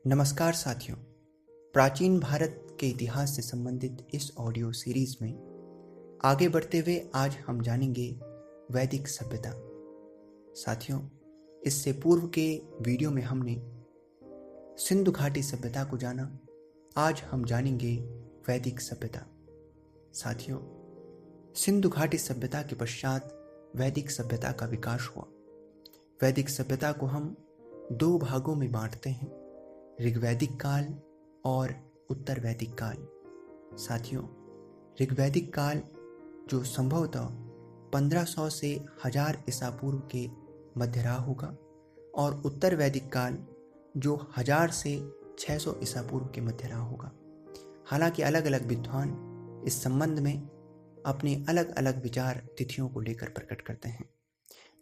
नमस्कार साथियों। प्राचीन भारत के इतिहास से संबंधित इस ऑडियो सीरीज में आगे बढ़ते हुए आज हम जानेंगे वैदिक सभ्यता। साथियों, इससे पूर्व के वीडियो में हमने सिंधु घाटी सभ्यता को जाना। आज हम जानेंगे वैदिक सभ्यता। साथियों, सिंधु घाटी सभ्यता के पश्चात वैदिक सभ्यता का विकास हुआ। वैदिक सभ्यता को हम दो भागों में बांटते हैं, ऋग्वैदिक काल और उत्तर वैदिक काल। साथियों, ऋग्वैदिक काल जो संभवतः 1500 से 1000 ईसा पूर्व के मध्य रहा होगा और उत्तर वैदिक काल जो 1000 से 600 ईसा पूर्व के मध्य रहा होगा। हालांकि अलग अलग विद्वान इस संबंध में अपने अलग अलग विचार तिथियों को लेकर प्रकट करते हैं।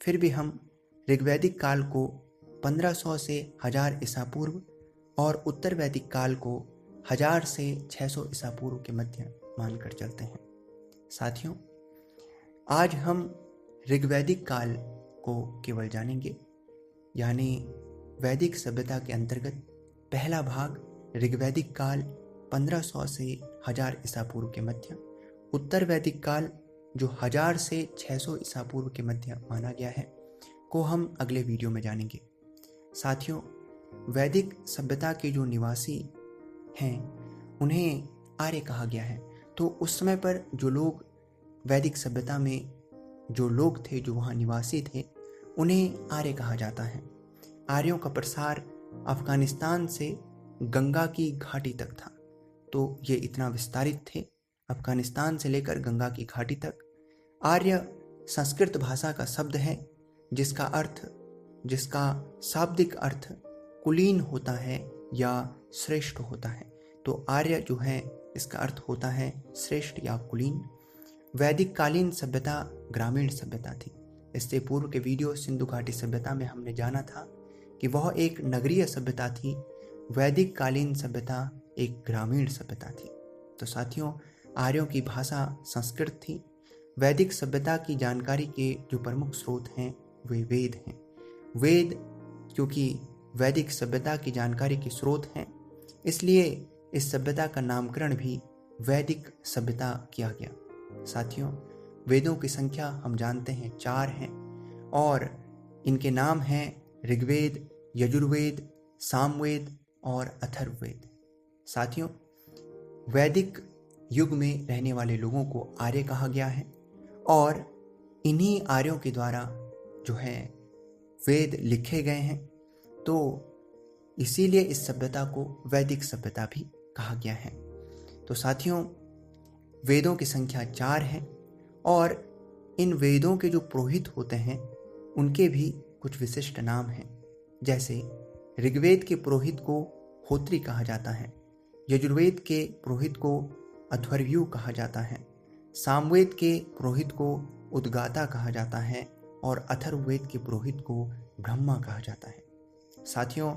फिर भी हम ऋग्वैदिक काल को 1500 से 1000 ईसा पूर्व और उत्तर वैदिक काल को 1000 से 600 ईसा पूर्व के मध्य मानकर चलते हैं। साथियों, आज हम ऋग्वैदिक काल को केवल जानेंगे, यानी वैदिक सभ्यता के अंतर्गत पहला भाग ऋग्वैदिक काल 1500 से 1000 ईसा पूर्व के मध्य, उत्तर वैदिक काल जो 1000 से 600 ईसा पूर्व के मध्य माना गया है, को हम अगले वीडियो में जानेंगे। साथियों, वैदिक सभ्यता के जो निवासी हैं उन्हें आर्य कहा गया है। तो उस समय पर जो लोग वैदिक सभ्यता में जो लोग थे, जो वहाँ निवासी थे, उन्हें आर्य कहा जाता है। आर्यों का प्रसार अफगानिस्तान से गंगा की घाटी तक था। तो ये इतना विस्तारित थे, अफगानिस्तान से लेकर गंगा की घाटी तक। आर्य संस्कृत भाषा का शब्द है जिसका शाब्दिक अर्थ कुलीन होता है या श्रेष्ठ होता है। तो आर्य जो है इसका अर्थ होता है श्रेष्ठ या कुलीन। वैदिक कालीन सभ्यता ग्रामीण सभ्यता थी। इससे पूर्व के वीडियो सिंधु घाटी सभ्यता में हमने जाना था कि वह एक नगरीय सभ्यता थी। वैदिक कालीन सभ्यता एक ग्रामीण सभ्यता थी। तो साथियों, आर्यों की भाषा संस्कृत थी। वैदिक सभ्यता की जानकारी के जो प्रमुख स्रोत हैं वे वेद हैं। वेद क्योंकि वैदिक सभ्यता की जानकारी के स्रोत हैं, इसलिए इस सभ्यता का नामकरण भी वैदिक सभ्यता किया गया। साथियों, वेदों की संख्या हम जानते हैं 4 हैं और इनके नाम हैं ऋग्वेद, यजुर्वेद, सामवेद और अथर्ववेद। साथियों, वैदिक युग में रहने वाले लोगों को आर्य कहा गया है और इन्हीं आर्यों के द्वारा जो है वेद लिखे गए हैं। तो इसीलिए इस सभ्यता को वैदिक सभ्यता भी कहा गया है। तो साथियों, वेदों की संख्या 4 है और इन वेदों के जो पुरोहित होते हैं उनके भी कुछ विशिष्ट नाम हैं। जैसे ऋग्वेद के पुरोहित को होत्री कहा जाता है, यजुर्वेद के पुरोहित को अध्वर्यु कहा जाता है, सामवेद के पुरोहित को उद्गाता कहा जाता है और अथर्ववेद के पुरोहित को ब्रह्मा कहा जाता है। साथियों,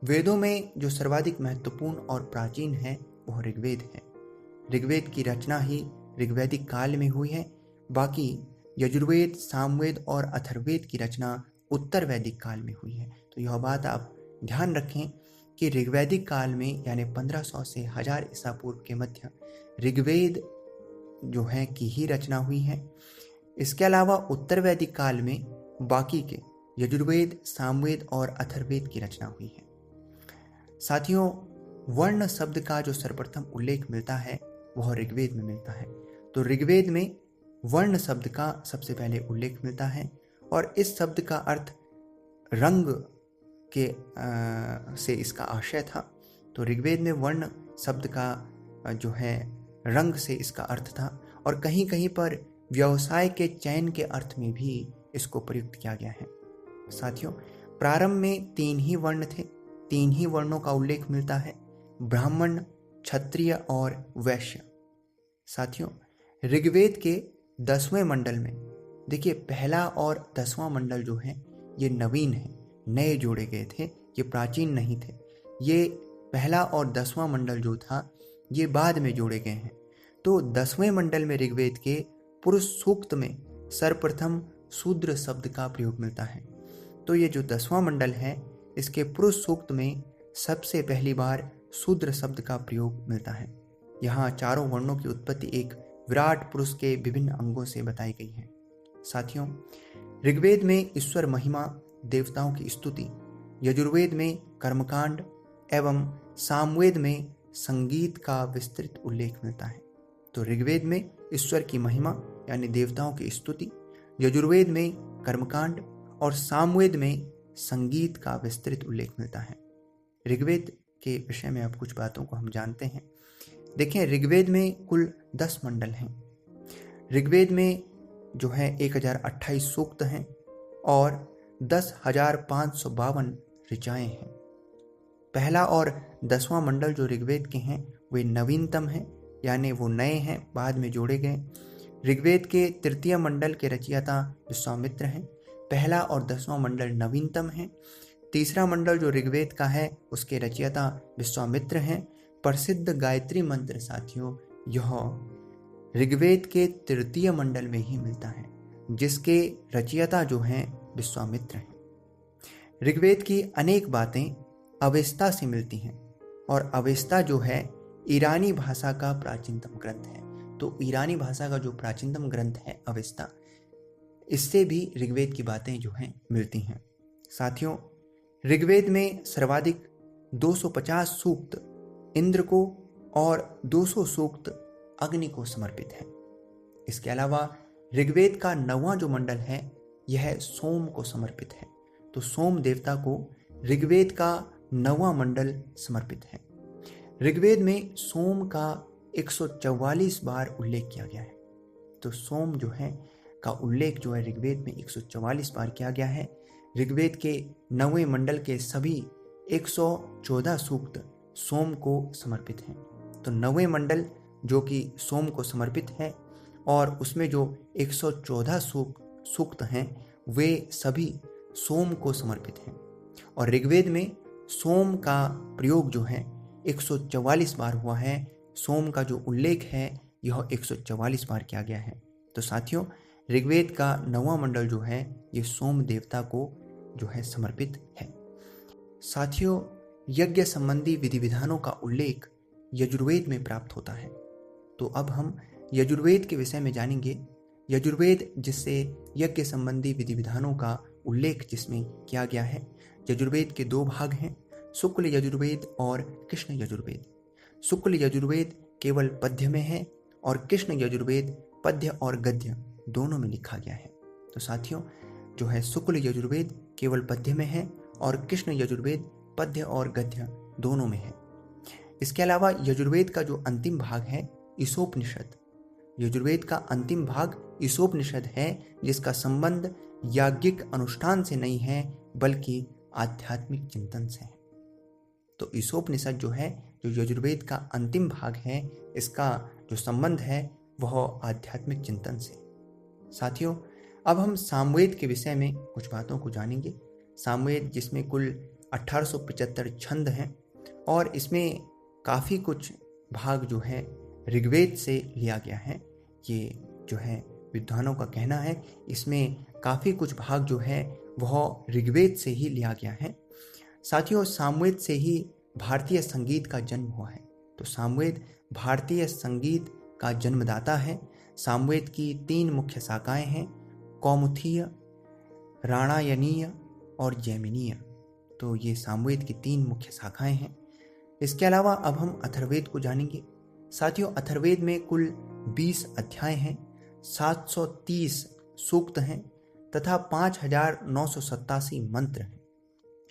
वेदों में जो सर्वाधिक महत्वपूर्ण और प्राचीन है वह ऋग्वेद है। ऋग्वेद की रचना ही ऋग्वैदिक काल में हुई है। बाकी यजुर्वेद, सामवेद और अथर्ववेद की रचना उत्तर वैदिक काल में हुई है। तो यह बात आप ध्यान रखें कि ऋग्वैदिक काल में यानी 1500 से 1000 ईसा पूर्व के मध्य ऋग्वेद जो है की ही रचना हुई है। इसके अलावा उत्तर वैदिक काल में बाकी के यजुर्वेद, सामवेद और अथर्ववेद की रचना हुई है। साथियों, वर्ण शब्द का जो सर्वप्रथम उल्लेख मिलता है वह ऋग्वेद में मिलता है। तो ऋग्वेद में वर्ण शब्द का सबसे पहले उल्लेख मिलता है और इस शब्द का अर्थ रंग के से इसका आशय था। तो ऋग्वेद में वर्ण शब्द का जो है रंग से इसका अर्थ था और कहीं कहीं पर व्यवसाय के चयन के अर्थ में भी इसको प्रयुक्त किया गया है। साथियों, प्रारंभ में 3 ही वर्ण थे। 3 ही वर्णों का उल्लेख मिलता है, ब्राह्मण, क्षत्रिय और वैश्य। साथियों, ऋग्वेद के 10वें मंडल में देखिए, पहला और 10वां मंडल जो है ये नवीन है, नए जोड़े गए थे, ये प्राचीन नहीं थे। ये पहला और 10वां मंडल जो था ये बाद में जोड़े गए हैं। तो 10वें मंडल में ऋग्वेद के पुरुष सूक्त में सर्वप्रथम शूद्र शब्द का प्रयोग मिलता है। तो ये जो 10वां मंडल है इसके पुरुष सूक्त में सबसे पहली बार शूद्र शब्द का प्रयोग मिलता है। यहाँ चारों वर्णों की उत्पत्ति एक विराट पुरुष के विभिन्न अंगों से बताई गई है। साथियों, ऋग्वेद में ईश्वर महिमा, देवताओं की स्तुति, यजुर्वेद में कर्मकांड एवं सामवेद में संगीत का विस्तृत उल्लेख मिलता है। तो ऋग्वेद में ईश्वर की महिमा यानी देवताओं की स्तुति, यजुर्वेद में कर्मकांड और सामवेद में संगीत का विस्तृत उल्लेख मिलता है। ऋग्वेद के विषय में अब कुछ बातों को हम जानते हैं। देखें, ऋग्वेद में कुल 10 मंडल हैं। ऋग्वेद में जो है 1028 सूक्त हैं और 10,552 ऋचाएं हैं। पहला और 10वां मंडल जो ऋग्वेद के हैं वे नवीनतम हैं, यानी वो नए हैं, बाद में जोड़े गए। ऋग्वेद के तृतीय मंडल के रचयिता विश्वामित्र हैं। पहला और 10वां मंडल नवीनतम हैं। तीसरा मंडल जो ऋग्वेद का है उसके रचयिता विश्वामित्र हैं। प्रसिद्ध गायत्री मंत्र साथियों यह ऋग्वेद के तृतीय मंडल में ही मिलता है, जिसके रचयिता जो हैं विश्वामित्र हैं। ऋग्वेद की अनेक बातें अवेस्ता से मिलती हैं और अवेस्ता जो है ईरानी भाषा का प्राचीनतम ग्रंथ है। तो ईरानी भाषा का जो प्राचीनतम ग्रंथ है अवेस्ता, इससे भी ऋग्वेद की बातें जो हैं मिलती हैं। साथियों, ऋग्वेद में सर्वाधिक 250 सूक्त इंद्र को और 200 सूक्त अग्नि को समर्पित है। इसके अलावा ऋग्वेद का 9वां जो मंडल है यह सोम को समर्पित है। तो सोम देवता को ऋग्वेद का 9वां मंडल समर्पित है। ऋग्वेद में सोम का 144 बार उल्लेख किया गया है। तो सोम जो है का उल्लेख जो है ऋग्वेद में 144 बार किया गया है। ऋग्वेद के 9वें मंडल के सभी 114 सूक्त सोम को समर्पित हैं। तो 9वें मंडल जो कि सोम को समर्पित है और उसमें जो 114 सूक्त हैं वे सभी सोम को समर्पित हैं। और ऋग्वेद में सोम का प्रयोग जो है 144 बार हुआ है। सोम का जो उल्लेख है यह 144 बार किया गया है। तो साथियों, ऋग्वेद का 9वां मंडल जो है ये सोम देवता को जो है समर्पित है। साथियों, यज्ञ संबंधी विधि विधानों का उल्लेख यजुर्वेद में प्राप्त होता है। तो अब हम यजुर्वेद के विषय में जानेंगे। यजुर्वेद जिससे यज्ञ संबंधी विधि विधानों का उल्लेख जिसमें किया गया है। यजुर्वेद के 2 भाग हैं, शुक्ल यजुर्वेद और कृष्ण यजुर्वेद। शुक्ल यजुर्वेद केवल पद्य में है और कृष्ण यजुर्वेद पद्य और गद्य दोनों में लिखा गया है। तो साथियों, जो है शुक्ल यजुर्वेद केवल पद्य में है और कृष्ण यजुर्वेद पद्य और गद्य दोनों में है। इसके अलावा यजुर्वेद का जो अंतिम भाग है ईशोपनिषद, यजुर्वेद का अंतिम भाग ईशोपनिषद है, जिसका संबंध याज्ञिक अनुष्ठान से नहीं है बल्कि आध्यात्मिक चिंतन से है। तो ईशोपनिषद जो है, जो यजुर्वेद का अंतिम भाग है, इसका जो संबंध है वह आध्यात्मिक चिंतन से। साथियों, अब हम सामवेद के विषय में कुछ बातों को जानेंगे। सामवेद जिसमें कुल 1875 छंद हैं और इसमें काफ़ी कुछ भाग जो है ऋग्वेद से लिया गया है। ये जो है विद्वानों का कहना है, इसमें काफ़ी कुछ भाग जो है वह ऋग्वेद से ही लिया गया है। साथियों, सामवेद से ही भारतीय संगीत का जन्म हुआ है। तो सामवेद भारतीय संगीत का जन्मदाता है। सामवेद की 3 मुख्य शाखाएं हैं, कौमुदीय, राणायनीय और जैमिनीय। तो ये सामवेद की 3 मुख्य शाखाएं हैं। इसके अलावा अब हम अथर्ववेद को जानेंगे। साथियों, अथर्ववेद में कुल 20 अध्याय हैं, 730 सूक्त हैं तथा 5987 मंत्र हैं।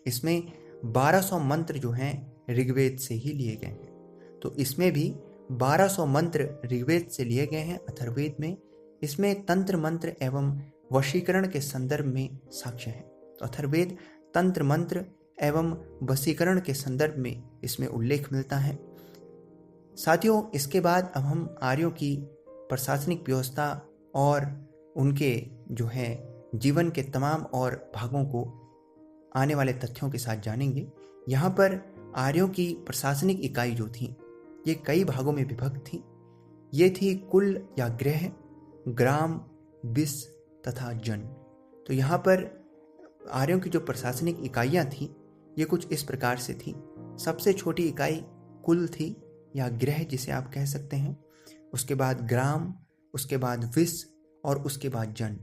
इसमें 1200 मंत्र जो हैं ऋग्वेद से ही लिए गए हैं। तो इसमें भी 1200 मंत्र ऋग्वेद से लिए गए हैं अथर्ववेद में। इसमें तंत्र मंत्र एवं वशीकरण के संदर्भ में साक्ष्य है। तो अथर्ववेद तंत्र मंत्र एवं वशीकरण के संदर्भ में इसमें उल्लेख मिलता है। साथियों, इसके बाद अब हम आर्यों की प्रशासनिक व्यवस्था और उनके जो है जीवन के तमाम और भागों को आने वाले तथ्यों के साथ जानेंगे। यहाँ पर आर्यों की प्रशासनिक इकाई जो थी ये कई भागों में विभक्त थी। ये थी कुल या गृह, ग्राम, विष तथा जन। तो यहाँ पर आर्यों की जो प्रशासनिक इकाइयाँ थीं ये कुछ इस प्रकार से थी। सबसे छोटी इकाई कुल थी या गृह जिसे आप कह सकते हैं। उसके बाद ग्राम, उसके बाद विस और उसके बाद जन।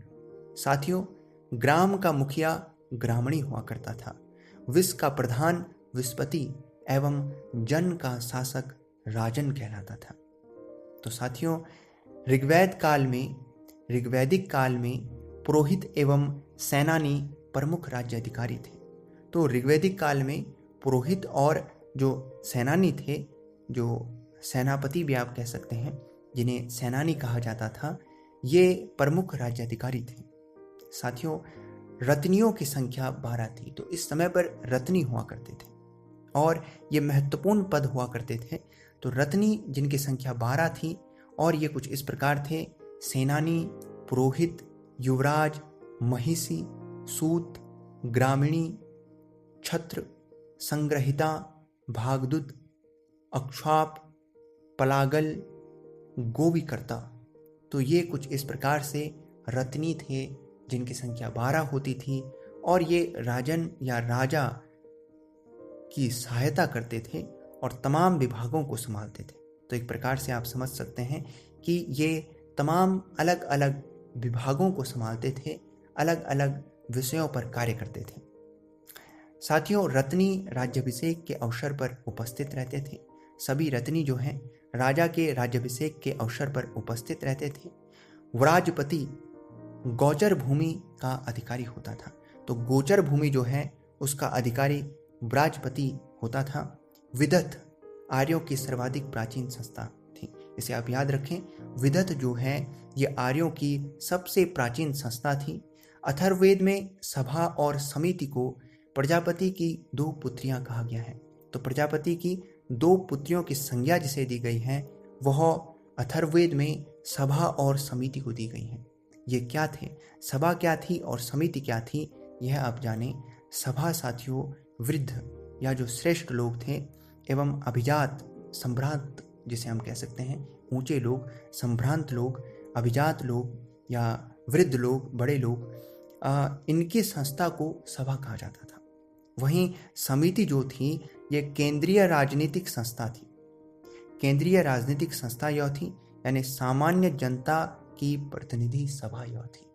साथियों, ग्राम का मुखिया ग्रामणी हुआ करता था, विस का प्रधान विस्पति एवं जन का शासक राजन कहलाता था। तो साथियों, ऋग्वैदिक काल में पुरोहित एवं सेनानी प्रमुख राज्य अधिकारी थे। तो ऋग्वैदिक काल में पुरोहित और जो सेनानी थे, जो सेनापति भी आप कह सकते हैं, जिन्हें सेनानी कहा जाता था, ये प्रमुख राज्य अधिकारी थे। साथियों, रत्नियों की संख्या 12 थी। तो इस समय पर रत्नी हुआ करते थे और ये महत्वपूर्ण पद हुआ करते थे। तो रत्नी जिनकी संख्या 12 थी और ये कुछ इस प्रकार थे: सेनानी, पुरोहित, युवराज, महिषी, सूत, ग्रामीणी, छत्र, संग्रहिता, भागदूत, अक्षाप, पलागल, गोविकर्ता। तो ये कुछ इस प्रकार से रत्नी थे जिनकी संख्या 12 होती थी और ये राजन या राजा की सहायता करते थे और तमाम विभागों को संभालते थे। तो एक प्रकार से आप समझ सकते हैं कि ये तमाम अलग अलग विभागों को संभालते थे, अलग अलग विषयों पर कार्य करते थे। साथियों, रत्नी राज्याभिषेक के अवसर पर उपस्थित रहते थे। सभी रत्नी जो हैं राजा के राज्याभिषेक के अवसर पर उपस्थित रहते थे। व्राजपति गोचर भूमि का अधिकारी होता था। तो गोचर भूमि जो है उसका अधिकारी व्राजपति होता था। विदथ आर्यों की सर्वाधिक प्राचीन संस्था थी। इसे आप याद रखें, विदथ जो है ये आर्यों की सबसे प्राचीन संस्था थी। अथर्ववेद में सभा और समिति को प्रजापति की 2 पुत्रियां कहा गया है। तो प्रजापति की 2 पुत्रियों की संज्ञा जिसे दी गई है वह अथर्ववेद में सभा और समिति को दी गई है। ये क्या थे, सभा क्या थी और समिति क्या थी, यह आप जानें। सभा साथियों वृद्ध या जो श्रेष्ठ लोग थे एवं अभिजात संभ्रांत जिसे हम कह सकते हैं, ऊंचे लोग, संभ्रांत लोग, अभिजात लोग या वृद्ध लोग, बड़े लोग, इनकी संस्था को सभा कहा जाता था। वहीं समिति जो थी ये केंद्रीय राजनीतिक संस्था थी। केंद्रीय राजनीतिक संस्था यह थी यानी सामान्य जनता की प्रतिनिधि सभा यह थी।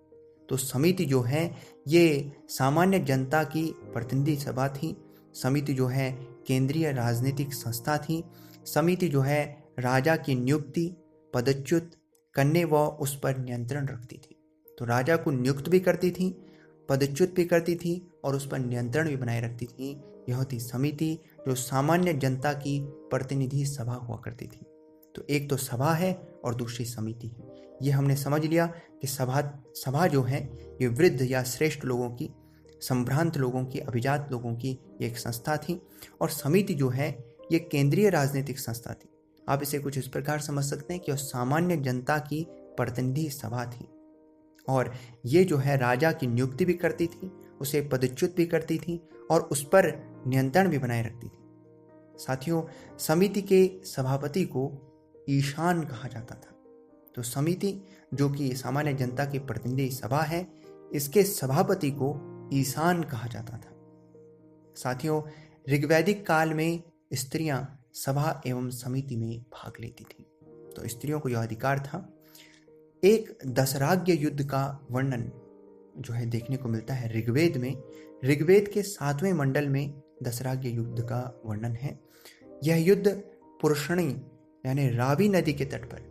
तो समिति जो है ये सामान्य जनता की प्रतिनिधि सभा थी। समिति जो है केंद्रीय राजनीतिक संस्था थी। समिति जो है राजा की नियुक्ति, पदच्युत करने व उस पर नियंत्रण रखती थी। तो राजा को नियुक्त भी करती थी, पदच्युत भी करती थी और उस पर नियंत्रण भी बनाए रखती थी। यह थी समिति जो सामान्य जनता की प्रतिनिधि सभा हुआ करती थी। तो एक तो सभा है और दूसरी समिति है। ये हमने समझ लिया कि सभा जो है ये वृद्ध या श्रेष्ठ लोगों की, संभ्रांत लोगों की, अभिजात लोगों की एक संस्था थी और समिति जो है ये केंद्रीय राजनीतिक संस्था थी। आप इसे कुछ इस प्रकार समझ सकते हैं कि सामान्य जनता की प्रतिनिधि सभा थी और ये जो है राजा की नियुक्ति भी करती थी, उसे पदच्युत भी करती थी और उस पर नियंत्रण भी बनाए रखती थी। साथियों, समिति के सभापति को ईशान कहा जाता था। तो समिति जो कि सामान्य जनता की प्रतिनिधि सभा है, इसके सभापति को ईशान कहा जाता था। साथियों, ऋग्वैदिक काल में स्त्रियां सभा एवं समिति में भाग लेती थी। तो स्त्रियों को यह अधिकार था। एक दशराज्य युद्ध का वर्णन जो है देखने को मिलता है ऋग्वेद में। ऋग्वेद के 7वें मंडल में दशराज्य युद्ध का वर्णन है। यह युद्ध पुरुषणी यानी रावी नदी के तट पर,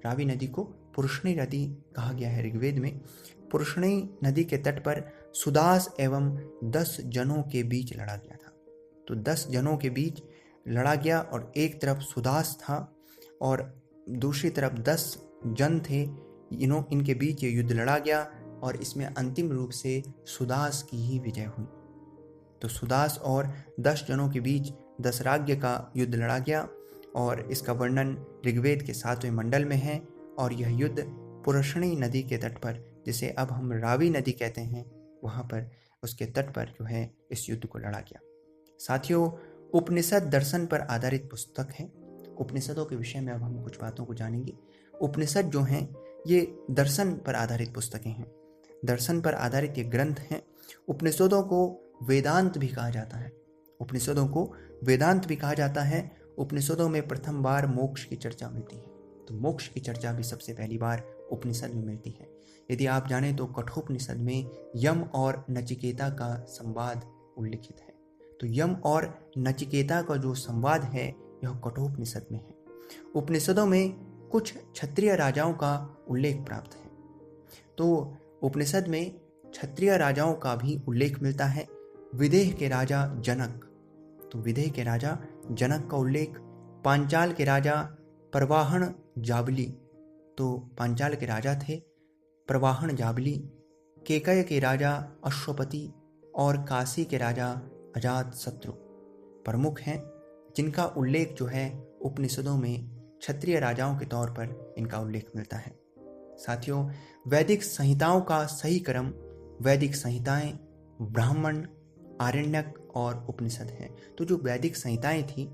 रावी नदी को पुरुषणी नदी कहा गया है ऋग्वेद में, पुरुषणी नदी के तट पर सुदास एवं 10 जनों के बीच लड़ा गया था। तो 10 जनों के बीच लड़ा गया और एक तरफ सुदास था और दूसरी तरफ 10 जन थे। इनके बीच ये युद्ध लड़ा गया और इसमें अंतिम रूप से सुदास की ही विजय हुई। तो सुदास और 10 जनों के बीच दशराज्य का युद्ध लड़ा गया और इसका वर्णन ऋग्वेद के 7वें मंडल में है। और यह युद्ध पुरुषणी नदी के तट पर, जिसे अब हम रावी नदी कहते हैं, वहाँ पर उसके तट पर जो है इस युद्ध को लड़ा गया। साथियों, उपनिषद दर्शन पर आधारित पुस्तक है। उपनिषदों के विषय में अब हम कुछ बातों को जानेंगे। उपनिषद जो हैं ये दर्शन पर आधारित पुस्तकें हैं, दर्शन पर आधारित ये ग्रंथ हैं। उपनिषदों को वेदांत भी कहा जाता है। उपनिषदों को वेदांत भी कहा जाता है, उपनिषदों में प्रथम बार मोक्ष की चर्चा मिलती है। तो मोक्ष की चर्चा भी सबसे पहली बार उपनिषद में मिलती है। यदि आप जानें तो कठोपनिषद में यम और नचिकेता का संवाद उल्लिखित है। तो यम और नचिकेता का जो संवाद है यह कठोपनिषद में है। उपनिषदों में कुछ क्षत्रिय राजाओं का उल्लेख प्राप्त है। तो उपनिषद में क्षत्रिय राजाओं का भी उल्लेख मिलता है। विदेह के राजा जनक, तो विदेह के राजा जनक का उल्लेख, पांचाल के राजा प्रवाहन जाबली, तो पांचाल के राजा थे प्रवाहन जाबली, केकय के राजा अश्वपति और काशी के राजा अजात शत्रु प्रमुख हैं, जिनका उल्लेख जो है उपनिषदों में क्षत्रिय राजाओं के तौर पर इनका उल्लेख मिलता है। साथियों, वैदिक संहिताओं का सही क्रम वैदिक संहिताएं, ब्राह्मण, आरण्यक और उपनिषद हैं। तो जो वैदिक संहिताएं थी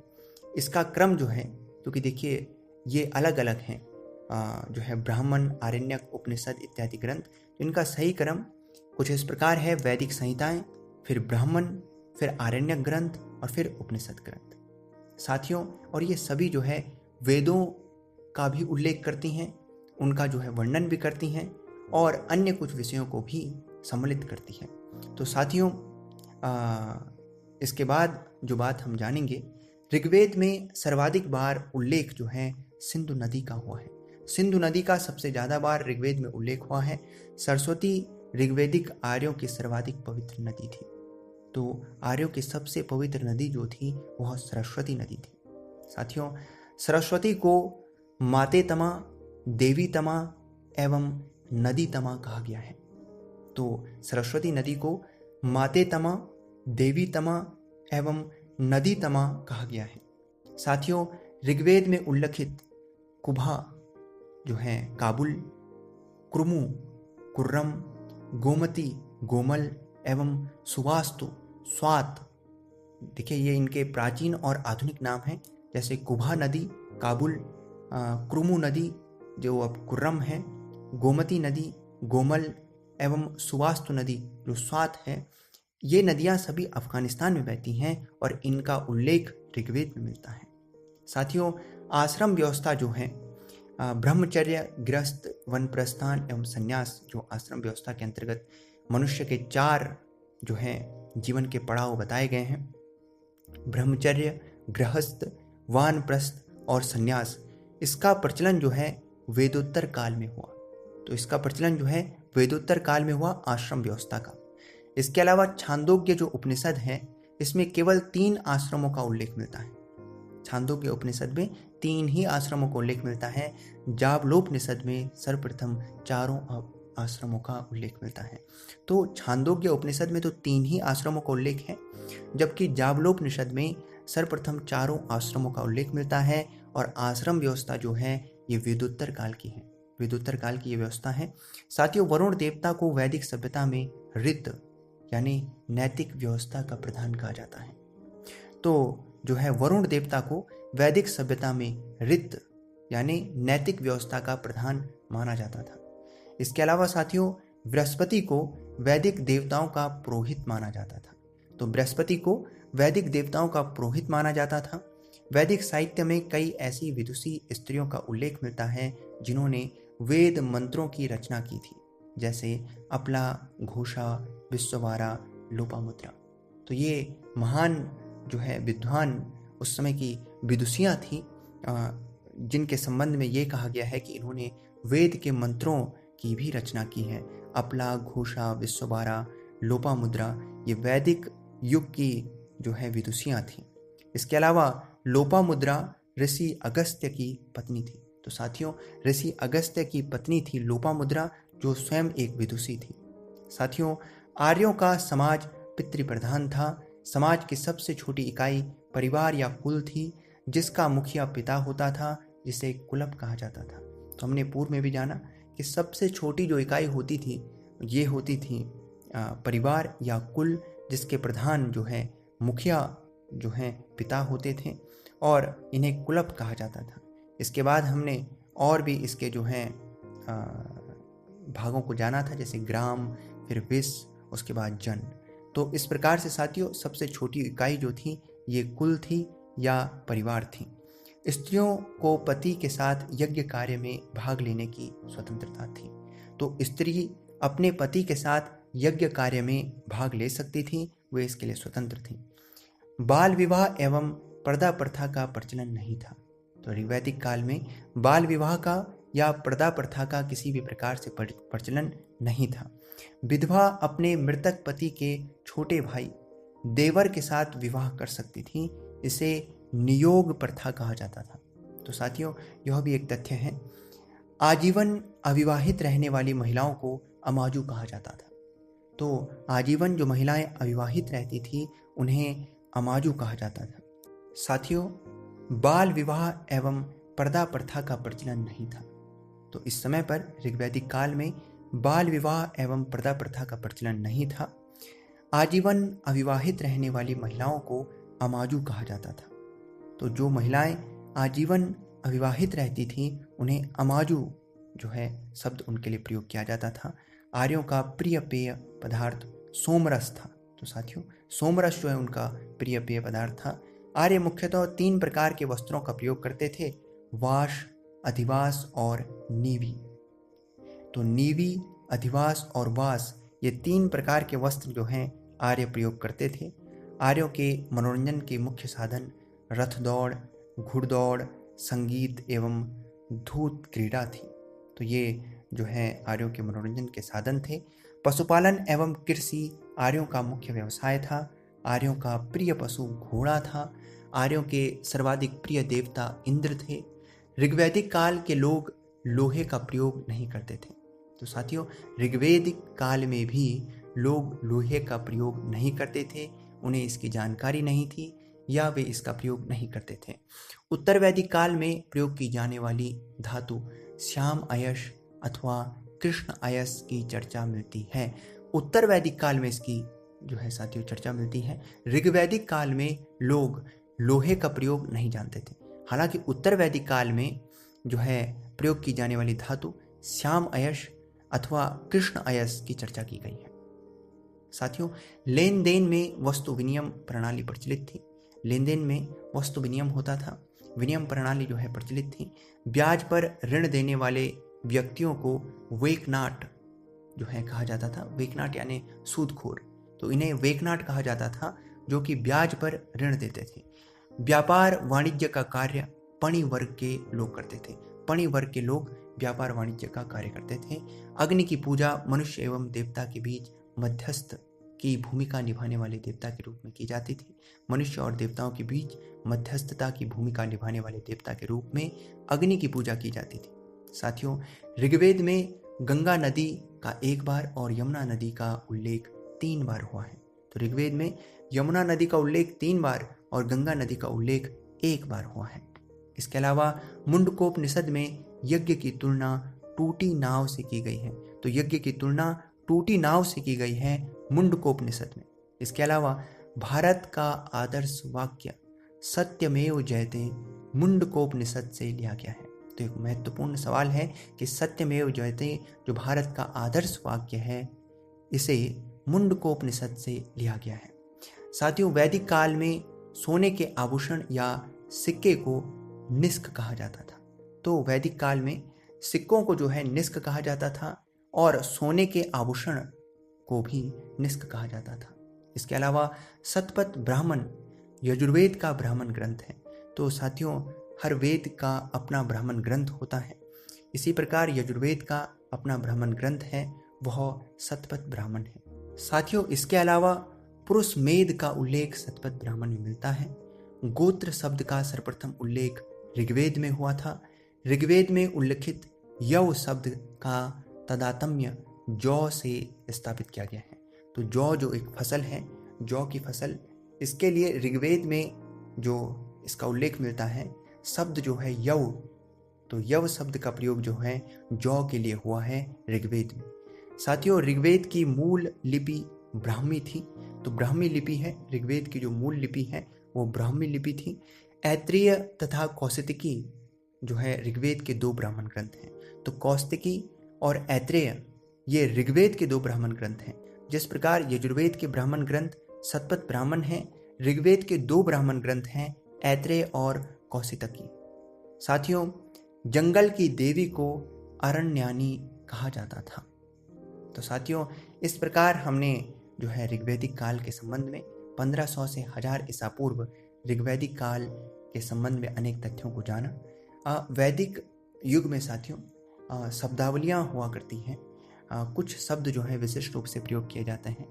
इसका क्रम जो है, क्योंकि देखिए ये अलग अलग हैं, जो है ब्राह्मण, आरण्यक, उपनिषद इत्यादि ग्रंथ, तो इनका सही क्रम कुछ इस प्रकार है: वैदिक संहिताएं, फिर ब्राह्मण, फिर आरण्यक ग्रंथ और फिर उपनिषद ग्रंथ। साथियों, और ये सभी जो है वेदों का भी उल्लेख करती हैं, उनका जो है वर्णन भी करती हैं और अन्य कुछ विषयों को भी सम्मिलित करती हैं। तो साथियों, इसके बाद जो बात हम जानेंगे, ऋग्वेद में सर्वाधिक बार उल्लेख जो है सिंधु नदी का हुआ है। सिंधु नदी का सबसे ज़्यादा बार ऋग्वेद में उल्लेख हुआ है। सरस्वती ऋग्वेदिक आर्यों की सर्वाधिक पवित्र नदी थी। तो आर्यों की सबसे पवित्र नदी जो थी वह सरस्वती नदी थी। साथियों, सरस्वती को माते तमा, देवी तमा एवं नदी तमा कहा गया है। तो सरस्वती नदी को माते तमा, देवी तमा एवं नदी तमा कहा गया है। साथियों, ऋग्वेद में उल्लिखित कुभा जो है काबुल, कुर्मु, कुर्रम, गोमती, गोमल एवं सुवास्तु, स्वात, देखिए ये इनके प्राचीन और आधुनिक नाम हैं। जैसे कुभा नदी काबुल, कुर्मु नदी जो अब कुर्रम है, गोमती नदी गोमल एवं सुवास्तु नदी जो स्वात है, ये नदियाँ सभी अफगानिस्तान में बहती हैं और इनका उल्लेख ऋग्वेद में मिलता है। साथियों, आश्रम व्यवस्था जो है, ब्रह्मचर्य, गृहस्थ, वनप्रस्थान एवं संन्यास, जो आश्रम व्यवस्था के अंतर्गत मनुष्य के 4 जो हैं जीवन के पड़ाव बताए गए हैं, ब्रह्मचर्य, गृहस्थ, वानप्रस्थ और संन्यास, इसका प्रचलन जो है वेदोत्तर काल में हुआ। तो इसका प्रचलन जो है वेदोत्तर काल में हुआ आश्रम व्यवस्था का। इसके अलावा छांदोग्य जो उपनिषद है, इसमें केवल 3 आश्रमों का उल्लेख मिलता है। छांदोग्य उपनिषद में 3 ही आश्रमों का उल्लेख मिलता है। जाबलोपनिषद में सर्वप्रथम 4 आश्रमों का उल्लेख मिलता है। तो छांदोग्य उपनिषद में तो 3 ही आश्रमों का उल्लेख है, जबकि जाबलोपनिषद में सर्वप्रथम 4 आश्रमों का उल्लेख मिलता है। और आश्रम व्यवस्था जो है ये वेदोत्तर काल की है, वेदोत्तर काल की ये व्यवस्था है। साथियों, वरुण देवता को वैदिक सभ्यता में ऋत यानी नैतिक व्यवस्था का प्रधान कहा जाता है। तो जो है वरुण देवता को वैदिक सभ्यता में ऋत यानी नैतिक व्यवस्था का प्रधान माना जाता था। इसके अलावा साथियों, बृहस्पति को वैदिक देवताओं का पुरोहित माना जाता था। तो बृहस्पति को वैदिक देवताओं का पुरोहित माना जाता था। वैदिक साहित्य में कई ऐसी विदुषी स्त्रियों का उल्लेख मिलता है जिन्होंने वेद मंत्रों की रचना की थी, जैसे अपला, घोषा, विश्ववारा, लोपामुद्रा। तो ये महान जो है विद्वान उस समय की विदुषियाँ थीं, जिनके संबंध में ये कहा गया है कि इन्होंने वेद के मंत्रों की भी रचना की है। अपला, घोषा, विश्ववारा, लोपामुद्रा ये वैदिक युग की जो है विदुषियाँ थीं। इसके अलावा लोपामुद्रा ऋषि अगस्त्य की पत्नी थी। तो साथियों, ऋषि अगस्त्य की पत्नी थी लोपामुद्रा, जो स्वयं एक विदुषी थी। साथियों, आर्यों का समाज पितृप्रधान था। समाज की सबसे छोटी इकाई परिवार या कुल थी, जिसका मुखिया पिता होता था, जिसे कुलप कहा जाता था। तो हमने पूर्व में भी जाना कि सबसे छोटी जो इकाई होती थी ये होती थी परिवार या कुल, जिसके प्रधान जो है मुखिया जो है पिता होते थे और इन्हें कुलप कहा जाता था। इसके बाद हमने और भी इसके जो हैं भागों को जाना था, जैसे ग्राम, फिर विस, उसके बाद जन। तो इस प्रकार से साथियों सबसे छोटी इकाई जो थी ये कुल थी या परिवार थी। स्त्रियों को पति के साथ यज्ञ कार्य में भाग लेने की स्वतंत्रता थी। तो स्त्री अपने पति के साथ यज्ञ कार्य में भाग ले सकती थी, वे इसके लिए स्वतंत्र थी। बाल विवाह एवं पर्दा प्रथा का प्रचलन नहीं था। तो ऋग्वैदिक काल में बाल विवाह का या पर्दा प्रथा का किसी भी प्रकार से प्रचलन नहीं था। विधवा अपने मृतक पति के छोटे भाई देवर के साथ विवाह कर सकती थी। इसे नियोग प्रथा कहा जाता था। तो साथियों, यह भी एक तथ्य है। आजीवन अविवाहित रहने वाली महिलाओं को अमाजू कहा जाता था। तो आजीवन जो महिलाएं अविवाहित रहती थी उन्हें अमाजू कहा जाता था। साथियों, बाल विवाह एवं पर्दा प्रथा का प्रचलन नहीं था। तो इस समय पर ऋग्वैदिक काल में बाल विवाह एवं पर्दा प्रथा का प्रचलन नहीं था। आजीवन अविवाहित रहने वाली महिलाओं को अमाजू कहा जाता था। तो जो महिलाएं आजीवन अविवाहित रहती थीं उन्हें अमाजू जो है शब्द उनके लिए प्रयोग किया जाता था। आर्यों का प्रिय पेय पदार्थ सोमरस था। तो साथियों, सोमरस जो है उनका प्रिय पेय पदार्थ था। आर्य मुख्यतः 3 प्रकार के वस्त्रों का प्रयोग करते थे, वाश, अधिवास और नीवी। तो नीवी, अधिवास और वास, ये 3 प्रकार के वस्त्र जो हैं आर्य प्रयोग करते थे। आर्यों के मनोरंजन के मुख्य साधन रथ दौड़, घुड़दौड़, संगीत एवं धूत क्रीड़ा थी। तो ये जो है आर्यों के मनोरंजन के साधन थे। पशुपालन एवं कृषि आर्यों का मुख्य व्यवसाय था। आर्यों का प्रिय पशु घोड़ा था। आर्यों के सर्वाधिक प्रिय देवता इंद्र थे। ऋग्वैदिक काल के लोग लोहे का प्रयोग नहीं करते थे। तो साथियों, ऋग्वैदिक काल में भी लोग लोहे का प्रयोग नहीं करते थे, उन्हें इसकी जानकारी नहीं थी या वे इसका प्रयोग नहीं करते थे। उत्तर वैदिक काल में प्रयोग की जाने वाली धातु श्याम अयश अथवा कृष्ण अयस की चर्चा मिलती है। उत्तर वैदिक काल में इसकी जो है साथियों चर्चा मिलती है। ऋग्वैदिक काल में लोग लोहे का प्रयोग नहीं जानते थे। हालांकि उत्तर वैदिक काल में जो है प्रयोग की जाने वाली धातु श्याम अयश अथवा कृष्ण अयस की चर्चा की गई है। साथियों, लेन देन में वस्तु विनिमय प्रणाली प्रचलित थी। लेन देन में वस्तु विनिमय होता था, विनिमय प्रणाली जो है प्रचलित थी। ब्याज पर ऋण देने वाले व्यक्तियों को वेकनाट जो है कहा जाता था। वेकनाट यानी सूदखोर। तो इन्हें वेकनाट कहा जाता था जो कि ब्याज पर ऋण देते थे। व्यापार वाणिज्य का कार्य पणि वर्ग के लोग करते थे। पणि वर्ग के लोग व्यापार वाणिज्य का कार्य करते थे। अग्नि की पूजा मनुष्य एवं देवता के बीच मध्यस्थ की भूमिका निभाने वाले देवता के रूप में की जाती थी। मनुष्य और देवताओं के बीच मध्यस्थता की भूमिका निभाने वाले देवता के रूप में अग्नि की पूजा की जाती थी। साथियों, ऋग्वेद में गंगा नदी का 1 बार और यमुना नदी का उल्लेख 3 बार हुआ है। तो ऋग्वेद में यमुना नदी का उल्लेख 3 बार और गंगा नदी का उल्लेख 1 बार हुआ है। इसके अलावा मुंडकोपनिषद में यज्ञ की तुलना टूटी नाव से की गई है। तो यज्ञ की तुलना टूटी नाव से की गई है मुंडकोपनिषद में। इसके अलावा भारत का आदर्श वाक्य सत्यमेव जयते मुंडकोपनिषद से लिया गया है। तो एक महत्वपूर्ण सवाल है कि सत्यमेव जयते जो भारत का आदर्श वाक्य है, इसे मुंडकोपनिषद से लिया गया है। साथियों, वैदिक काल में सोने के आभूषण या सिक्के को निष्क कहा जाता था। तो वैदिक काल में सिक्कों को जो है निष्क कहा जाता था और सोने के आभूषण को भी निष्क कहा जाता था। इसके अलावा शतपथ ब्राह्मण यजुर्वेद का ब्राह्मण ग्रंथ है। तो साथियों, हर वेद का अपना ब्राह्मण ग्रंथ होता है। इसी प्रकार यजुर्वेद का अपना ब्राह्मण ग्रंथ है, वह शतपथ ब्राह्मण है। साथियों, इसके अलावा पुरुष मेद का उल्लेख शतपथ ब्राह्मण में मिलता है। गोत्र शब्द का सर्वप्रथम उल्लेख ऋग्वेद में हुआ था। ऋग्वेद में उल्लिखित यव शब्द का तदात्म्य जौ से स्थापित किया गया है। तो जौ जो एक फसल है, जौ की फसल, इसके लिए ऋग्वेद में जो इसका उल्लेख मिलता है शब्द जो है यव, तो यव शब्द का प्रयोग जो है जौ के लिए हुआ है ऋग्वेद में। साथियों, ऋग्वेद की मूल लिपि ब्राह्मी थी। तो ब्राह्मी लिपि है, ऋग्वेद की जो मूल लिपि है वो ब्राह्मी लिपि थी। ऐत्रेय तथा कौशिकी जो है ऋग्वेद के 2 ब्राह्मण ग्रंथ हैं। तो कौशिकी और ऐत्रेय ये ऋग्वेद के 2 ब्राह्मण ग्रंथ हैं। जिस प्रकार यजुर्वेद के ब्राह्मण ग्रंथ शतपथ ब्राह्मण हैं, ऋग्वेद के 2 ब्राह्मण ग्रंथ हैं, ऐत्रेय और कौशितकी। साथियों, जंगल की देवी को अरण्यानी कहा जाता था। तो साथियों, इस प्रकार हमने जो है ऋग्वैदिक काल के संबंध में 1500 से 1000 ईसा पूर्व ऋग्वैदिक काल के संबंध में अनेक तथ्यों को जाना। वैदिक युग में साथियों शब्दावलियाँ हुआ करती हैं, कुछ शब्द जो है विशिष्ट रूप से प्रयोग किए जाते हैं।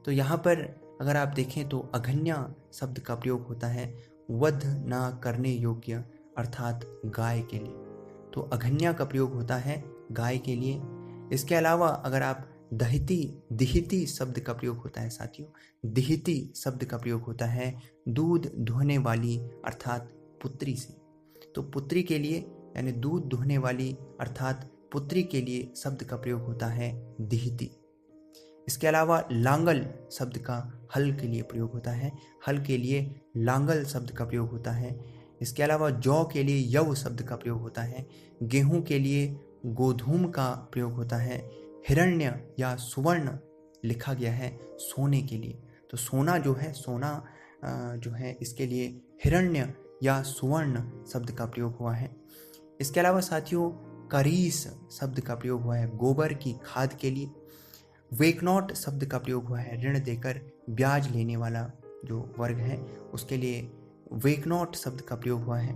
तो यहाँ पर अगर आप देखें तो अघन्या शब्द का प्रयोग होता है वध ना करने योग्य अर्थात गाय के लिए। तो अघन्या का प्रयोग होता है गाय के लिए। इसके अलावा अगर आप दिहिती शब्द का प्रयोग होता है साथियों, दिहिती शब्द का प्रयोग होता है दूध दुहने वाली अर्थात पुत्री से। तो पुत्री के लिए यानी दूध दुहने वाली अर्थात पुत्री के लिए शब्द का प्रयोग होता है दिहिती। इसके अलावा लांगल शब्द का हल के लिए प्रयोग होता है, हल के लिए लांगल शब्द का प्रयोग होता है। इसके अलावा जौ के लिए यव शब्द का प्रयोग होता है, गेहूं के लिए गोधूम का प्रयोग होता है, हिरण्य या सुवर्ण लिखा गया है सोने के लिए। तो सोना जो है, सोना जो है इसके लिए हिरण्य या सुवर्ण शब्द का प्रयोग हुआ है। इसके अलावा साथियों करीस शब्द का प्रयोग हुआ है गोबर की खाद के लिए। वेकनॉट शब्द का प्रयोग हुआ है ऋण देकर ब्याज लेने वाला जो वर्ग है उसके लिए वेकनॉट शब्द का प्रयोग हुआ है।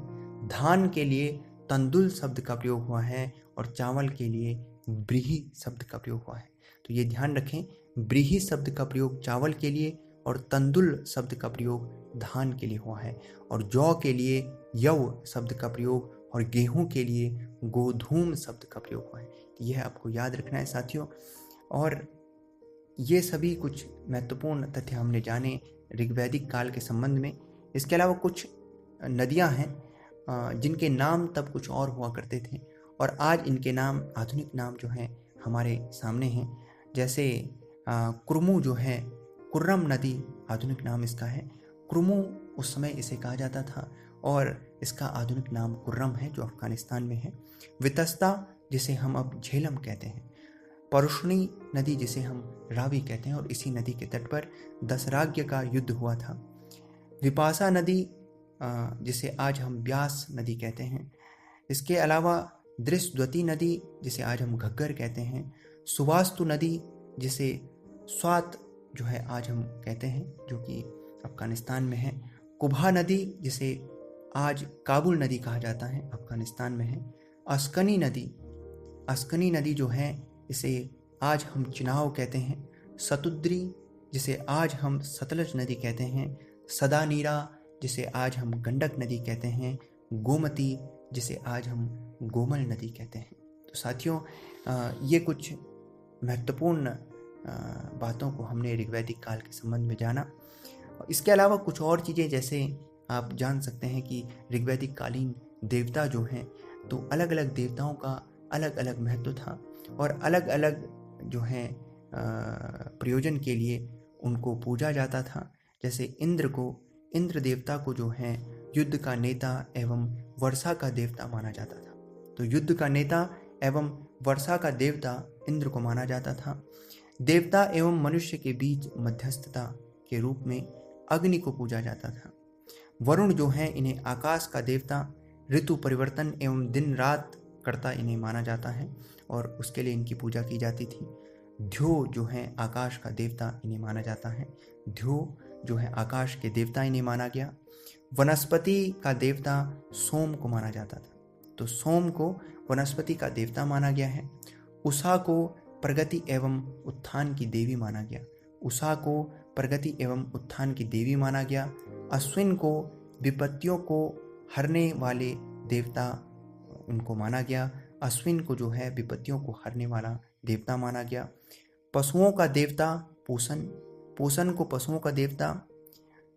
धान के लिए तंदुल शब्द का प्रयोग हुआ है और चावल के लिए ब्रीही शब्द का प्रयोग हुआ है। तो ये ध्यान रखें, ब्रीही शब्द का प्रयोग चावल के लिए और तंदुल शब्द का प्रयोग धान के लिए हुआ है, और जौ के लिए यव शब्द का प्रयोग और गेहूं के लिए गोधूम शब्द का प्रयोग हुआ है। तो यह आपको याद रखना है साथियों। और ये सभी कुछ महत्वपूर्ण तथ्य हमने जाने ऋग्वैदिक काल के संबंध में। इसके अलावा कुछ नदियां हैं जिनके नाम तब कुछ और हुआ करते थे और आज इनके नाम, आधुनिक नाम जो हैं हमारे सामने हैं। जैसे कुर्मू जो है, कुर्रम नदी आधुनिक नाम इसका है। कुर्मू उस समय इसे कहा जाता था और इसका आधुनिक नाम कुर्रम है जो अफगानिस्तान में है। वितस्ता जिसे हम अब झेलम कहते हैं, परुष्णी नदी जिसे हम रावी कहते हैं और इसी नदी के तट पर दशराज्य का युद्ध हुआ था। विपाशा नदी जिसे आज हम ब्यास नदी कहते हैं। इसके अलावा दृशद्वती नदी जिसे आज हम घग्गर कहते हैं। सुवास्तु नदी जिसे स्वात जो है आज हम कहते हैं जो कि अफगानिस्तान में है। कुबा नदी जिसे आज काबुल नदी कहा जाता है अफगानिस्तान में है। अस्कनी नदी जो है इसे आज हम चिनाव कहते हैं। सतुद्री जिसे आज हम सतलज नदी कहते हैं। सदानीरा जिसे आज हम गंडक नदी कहते हैं। गोमती जिसे आज हम गोमल नदी कहते हैं। तो साथियों ये कुछ महत्वपूर्ण बातों को हमने ऋग्वैदिक काल के संबंध में जाना। इसके अलावा कुछ और चीज़ें जैसे आप जान सकते हैं कि ऋग्वैदिक कालीन देवता जो हैं तो अलग अलग देवताओं का अलग अलग महत्व था और अलग अलग जो हैं प्रयोजन के लिए उनको पूजा जाता था। जैसे इंद्र देवता को जो है युद्ध का नेता एवं वर्षा का देवता माना जाता था। तो युद्ध का नेता एवं वर्षा का देवता इंद्र को माना जाता था। देवता एवं मनुष्य के बीच मध्यस्थता के रूप में अग्नि को पूजा जाता था। वरुण जो है इन्हें आकाश का देवता, ऋतु परिवर्तन एवं दिन रात करता इन्हें माना जाता है और उसके लिए इनकी पूजा की जाती थी। ध्यो जो है आकाश का देवता इन्हें माना जाता है। ध्यो जो है आकाश के देवता इन्हें माना गया। वनस्पति का देवता सोम को माना जाता था, तो सोम को वनस्पति का देवता माना गया है। उषा को प्रगति एवं उत्थान की देवी माना गया। उषा को प्रगति एवं उत्थान की देवी माना गया। अश्विन को विपत्तियों को हरने वाले देवता उनको माना गया। अश्विन को जो है विपत्तियों को हरने वाला देवता माना गया। पशुओं का देवता पूषण, पूषण को पशुओं का देवता।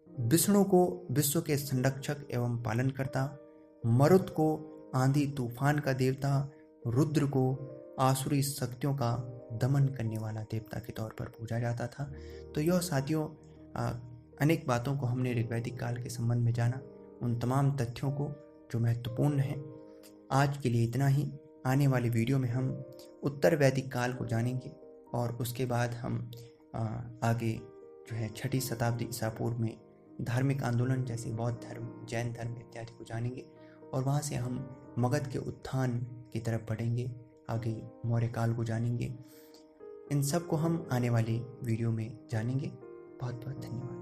विष्णु को विश्व के संरक्षक एवं पालनकर्ता। मरुत को आंधी तूफान का देवता। रुद्र को आसुरी शक्तियों का दमन करने वाला देवता के तौर पर पूजा जाता था। तो यह साथियों अनेक बातों को हमने ऋग्वैदिक काल के संबंध में जाना, उन तमाम तथ्यों को जो महत्वपूर्ण हैं। आज के लिए इतना ही। आने वाले वीडियो में हम उत्तर वैदिक काल को जानेंगे और उसके बाद हम आगे जो है 6ठी शताब्दी ईसा पूर्व में धार्मिक आंदोलन जैसे बौद्ध धर्म, जैन धर्म इत्यादि को जानेंगे और वहाँ से हम मगध के उत्थान की तरफ बढ़ेंगे, आगे मौर्य काल को जानेंगे। इन सब को हम आने वाले वीडियो में जानेंगे। बहुत बहुत धन्यवाद।